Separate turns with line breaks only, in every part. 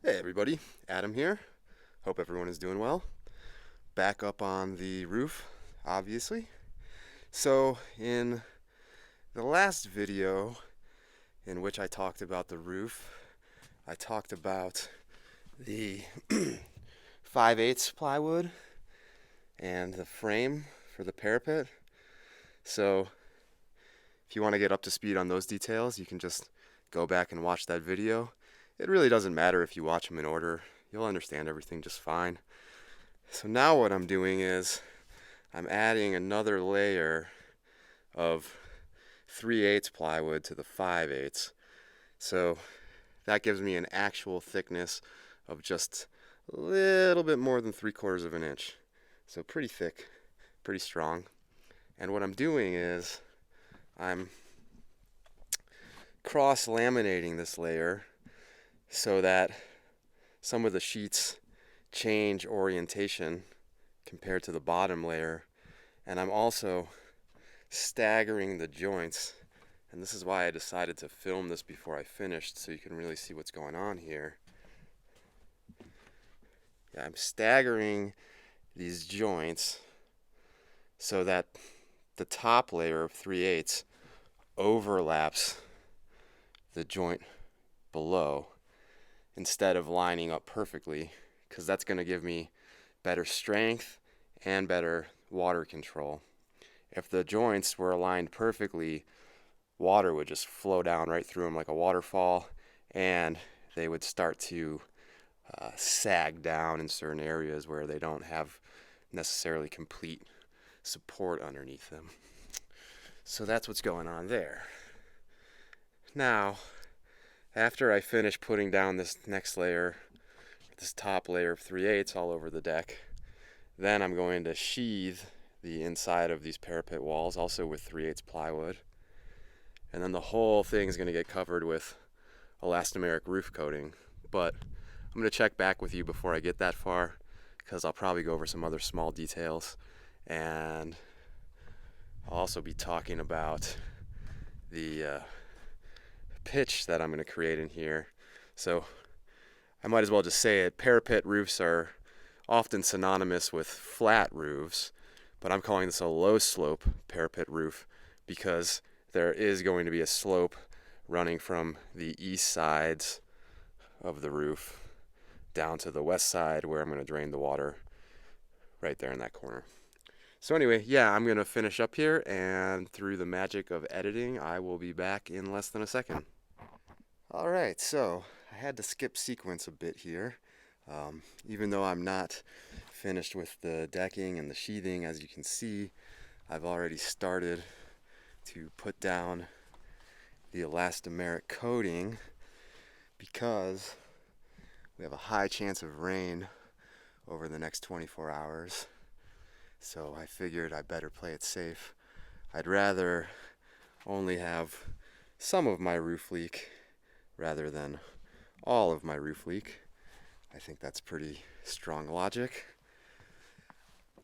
Hey everybody, Adam here. Hope everyone is doing well. Back up on the roof, obviously. So, in the last video in which I talked about the roof, I talked about the 5/8 plywood and the frame for the parapet. So, if you want to get up to speed on those details, you can just go back and watch that video. It really doesn't matter if you watch them in order. You'll understand everything just fine. So now what I'm doing is I'm adding another layer of 3/8 plywood to the 5/8. So that gives me an actual thickness of just a little bit more than 3/4 of an inch. So pretty thick, pretty strong. And what I'm doing is I'm cross-laminating this layer so that some of the sheets change orientation compared to the bottom layer, and I'm also staggering the joints, and this is why I decided to film this before I finished so you can really see what's going on here. Yeah, I'm staggering these joints so that the top layer of 3/8 overlaps the joint below instead of lining up perfectly, because that's going to give me better strength and better water control. If the joints were aligned perfectly, water would just flow down right through them like a waterfall, and they would start to sag down in certain areas where they don't have necessarily complete support underneath them. So that's what's going on there. Now, after I finish putting down this next layer, this top layer of 3/8 all over the deck, then I'm going to sheathe the inside of these parapet walls, also with 3/8 plywood. And then the whole thing is going to get covered with elastomeric roof coating. But I'm going to check back with you before I get that far, because I'll probably go over some other small details. And I'll also be talking about the pitch that I'm going to create in here. So I might as well just say it. Parapet roofs are often synonymous with flat roofs, but I'm calling this a low slope parapet roof because there is going to be a slope running from the east sides of the roof down to the west side, where I'm going to drain the water right there in that corner. So anyway, yeah, I'm going to finish up here, and through the magic of editing, I will be back in less than a second. Alright, so I had to skip sequence a bit here. Even though I'm not finished with the decking and the sheathing, as you can see, I've already started to put down the elastomeric coating because we have a high chance of rain over the next 24 hours. So I figured I better play it safe. I'd rather only have some of my roof leak rather than all of my roof leak. I think that's pretty strong logic.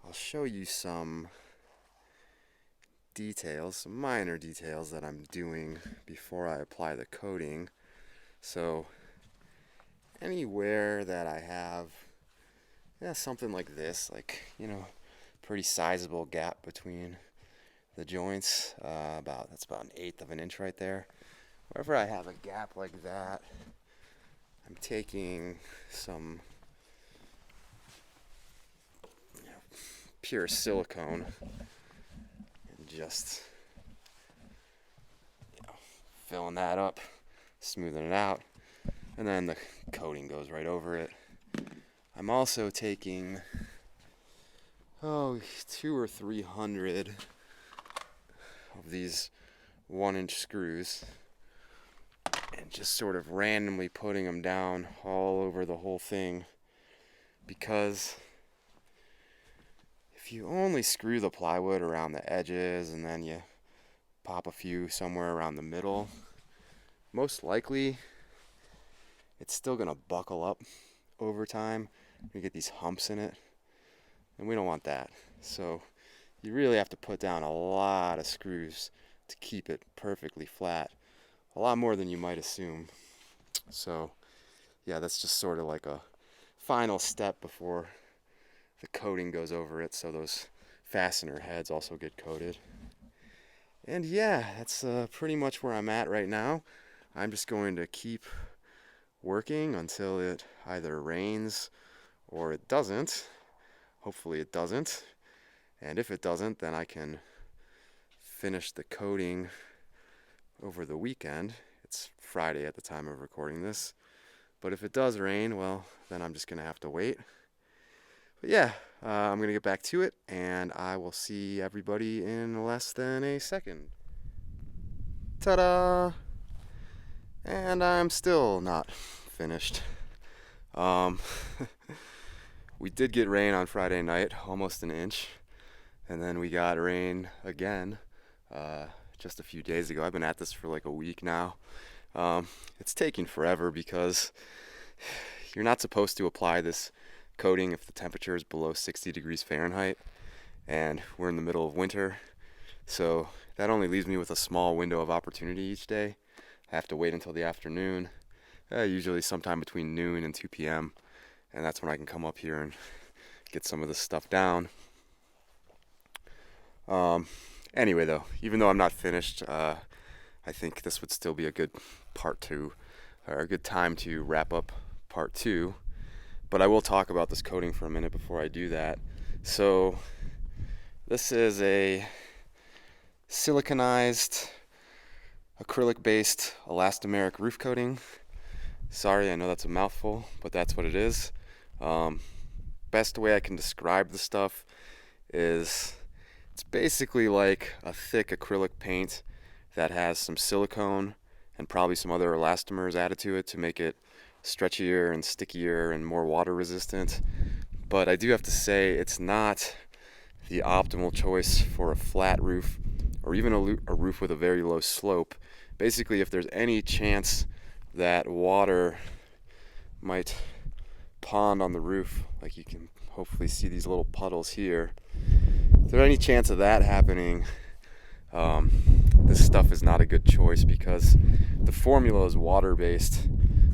I'll show you some details, some minor details that I'm doing before I apply the coating. So anywhere that I have something like this, like, pretty sizable gap between the joints, that's about 1/8 of an inch right there. Wherever I have a gap like that, I'm taking some pure silicone and just filling that up, smoothing it out, and then the coating goes right over it. I'm also taking 200 or 300 of these 1-inch screws and just sort of randomly putting them down all over the whole thing, because if you only screw the plywood around the edges and then you pop a few somewhere around the middle, most likely it's still going to buckle up over time. You get these humps in it, and we don't want that. So you really have to put down a lot of screws to keep it perfectly flat, a lot more than you might assume. So yeah, that's just sort of like a final step before the coating goes over it, so those fastener heads also get coated. And yeah, that's pretty much where I'm at right now. I'm just going to keep working until it either rains or it doesn't. Hopefully it doesn't. And if it doesn't, then I can finish the coating over the weekend. It's Friday at the time of recording this. But if it does rain, well, then I'm just going to have to wait. But yeah, I'm going to get back to it, and I will see everybody in less than a second. Ta-da! And I'm still not finished. We did get rain on Friday night, almost an inch. And then we got rain again just a few days ago. I've been at this for like a week now. It's taking forever because you're not supposed to apply this coating if the temperature is below 60 degrees Fahrenheit, and we're in the middle of winter. So that only leaves me with a small window of opportunity each day. I have to wait until the afternoon, usually sometime between noon and 2 p.m., and that's when I can come up here and get some of this stuff down. Anyway, though, even though I'm not finished, I think this would still be a good part two, or a good time to wrap up part two. But I will talk about this coating for a minute before I do that. So this is a siliconized, acrylic-based elastomeric roof coating. Sorry, I know that's a mouthful, but that's what it is. Best way I can describe the stuff is it's basically like a thick acrylic paint that has some silicone and probably some other elastomers added to it to make it stretchier and stickier and more water resistant. But I do have to say it's not the optimal choice for a flat roof or even a roof with a very low slope. Basically, if there's any chance that water might pond on the roof, like you can hopefully see these little puddles here, if there's any chance of that happening, this stuff is not a good choice because the formula is water-based.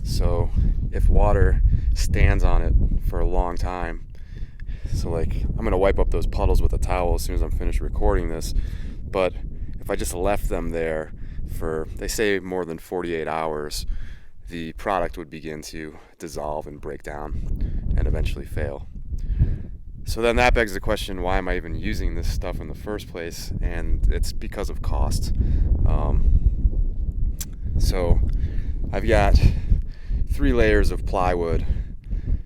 So if water stands on it for a long time, so like I'm going to wipe up those puddles with a towel as soon as I'm finished recording this, but if I just left them there for, they say, more than 48 hours, the product would begin to dissolve and break down and eventually fail. So then that begs the question, why am I even using this stuff in the first place? And it's because of cost. So I've got 3 layers of plywood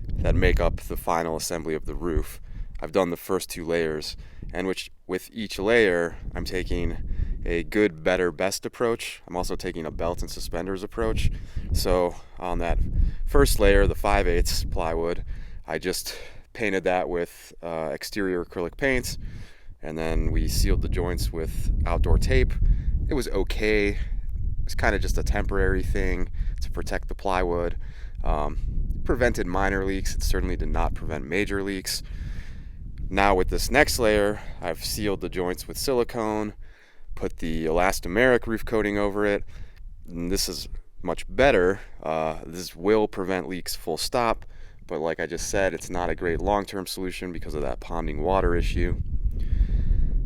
that make up the final assembly of the roof. I've done the first 2 layers, and with each layer I'm taking a good, better, best approach. I'm also taking a belt and suspenders approach. So on that first layer, the 5/8 plywood, I just painted that with exterior acrylic paints, and then we sealed the joints with outdoor tape. It was okay. It was kind of just a temporary thing to protect the plywood. Prevented minor leaks. It certainly did not prevent major leaks. Now with this next layer, I've sealed the joints with silicone, put the elastomeric roof coating over it, and this is much better. This will prevent leaks full stop, but like I just said, it's not a great long-term solution because of that ponding water issue.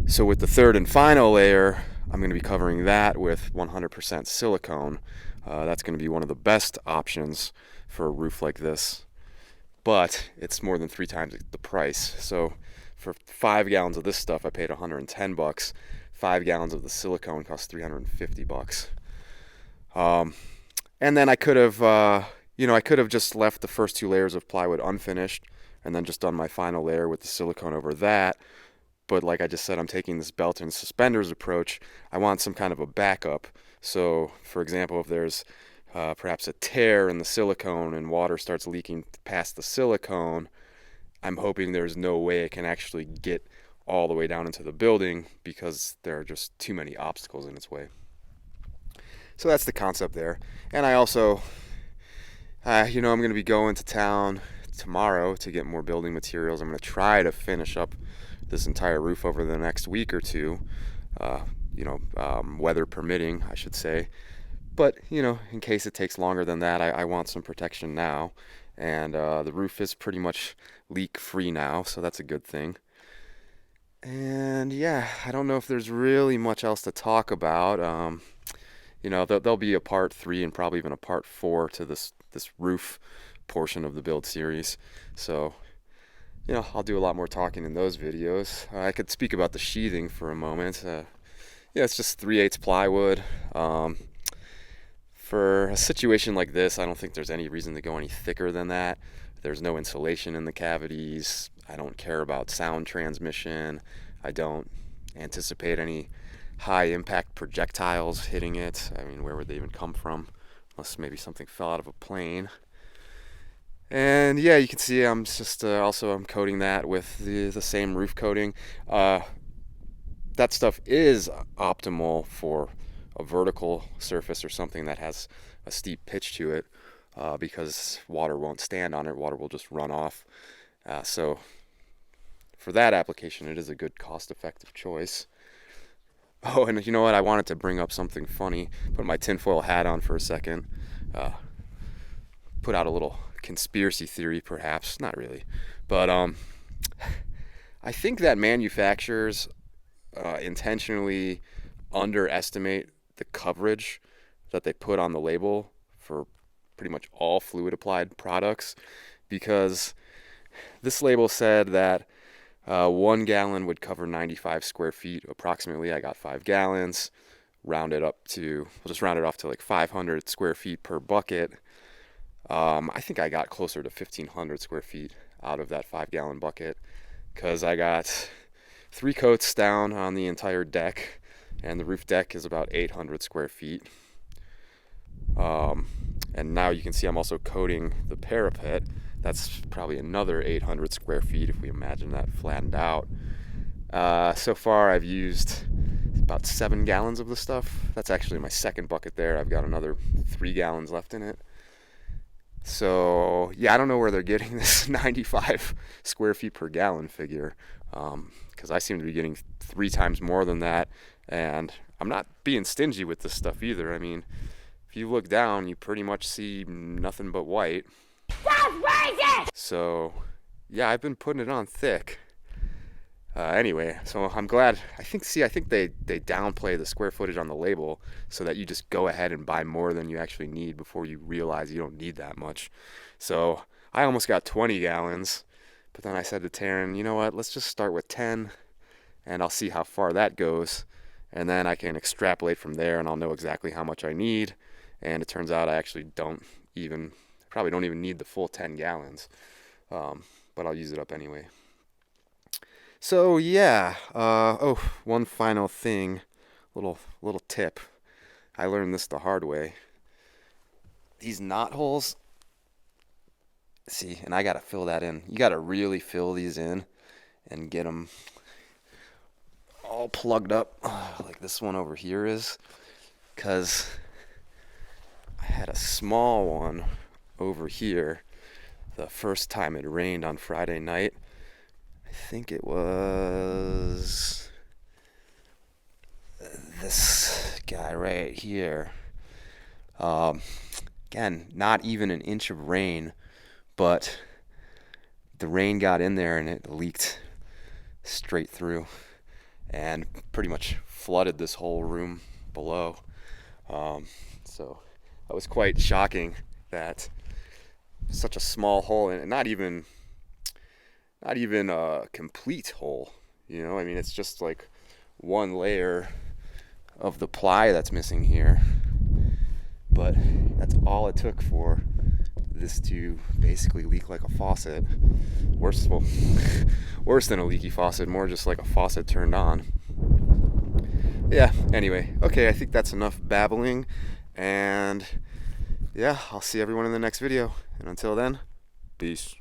So with the third and final layer, I'm going to be covering that with 100% silicone. That's going to be one of the best options for a roof like this, but it's more than 3 times the price. So for 5 gallons of this stuff, I paid $110. 5 gallons of the silicone cost $350. And then I could have, I could have just left the first 2 layers of plywood unfinished and then just done my final layer with the silicone over that. But like I just said, I'm taking this belt and suspenders approach. I want some kind of a backup. So, for example, if there's perhaps a tear in the silicone and water starts leaking past the silicone, I'm hoping there's no way it can actually get all the way down into the building because there are just too many obstacles in its way. So that's the concept there. And I also, I'm going to be going to town tomorrow to get more building materials. I'm going to try to finish up this entire roof over the next week or two, weather permitting, I should say. But, you know, in case it takes longer than that, I want some protection now. And the roof is pretty much leak free now, so that's a good thing. And yeah, I don't know if there's really much else to talk about. You know, there'll be a part 3 and probably even a part 4 to this roof portion of the build series. So, you know, I'll do a lot more talking in those videos. I could speak about the sheathing for a moment. Yeah, it's just 3/8 plywood. For a situation like this, I don't think there's any reason to go any thicker than that. There's no insulation in the cavities. I don't care about sound transmission. I don't anticipate any high impact projectiles hitting it. I mean, where would they even come from? Unless maybe something fell out of a plane. And yeah, you can see I'm just I'm coating that with the same roof coating. That stuff is optimal for a vertical surface or something that has a steep pitch to it, because water won't stand on it. Water will just run off. So for that application, it is a good cost-effective choice. Oh, and you know what? I wanted to bring up something funny. Put my tinfoil hat on for a second. Put out a little conspiracy theory, perhaps. Not really. But I think that manufacturers intentionally underestimate the coverage that they put on the label for pretty much all fluid applied products, because this label said that 1 gallon would cover 95 square feet approximately. I got 5 gallons, we'll just round it off to like 500 square feet per bucket. I think I got closer to 1,500 square feet out of that 5-gallon bucket, because I got 3 coats down on the entire deck, and the roof deck is about 800 square feet. And now you can see I'm also coating the parapet. That's probably another 800 square feet if we imagine that flattened out. So far I've used about 7 gallons of the stuff. That's actually my second bucket there. I've got another 3 gallons left in it. So yeah, I don't know where they're getting this 95 square feet per gallon figure, because I seem to be getting 3 times more than that. And I'm not being stingy with this stuff either. I mean, if you look down, you pretty much see nothing but white. So yeah, I've been putting it on thick. Anyway, so I'm glad. I think they downplay the square footage on the label so that you just go ahead and buy more than you actually need before you realize you don't need that much. So I almost got 20 gallons, but then I said to Taryn, you know what, let's just start with 10 and I'll see how far that goes. And then I can extrapolate from there and I'll know exactly how much I need. And it turns out I actually probably don't even need the full 10 gallons. But I'll use it up anyway. So yeah, one final thing, little tip. I learned this the hard way. These knot holes, see, and I gotta fill that in. You gotta really fill these in and get them all plugged up like this one over here is, because I had a small one over here the first time it rained on Friday night. I think it was this guy right here. Again, not even an inch of rain, but the rain got in there and it leaked straight through and pretty much flooded this whole room below. So that was quite shocking that such a small hole, and not even a complete hole, you know. I mean, it's just like one layer of the ply that's missing here, but that's all it took for this to basically leak like a faucet. Worse than a leaky faucet, more just like a faucet turned on. Yeah, anyway, okay, I think that's enough babbling, and yeah, I'll see everyone in the next video, and until then, peace.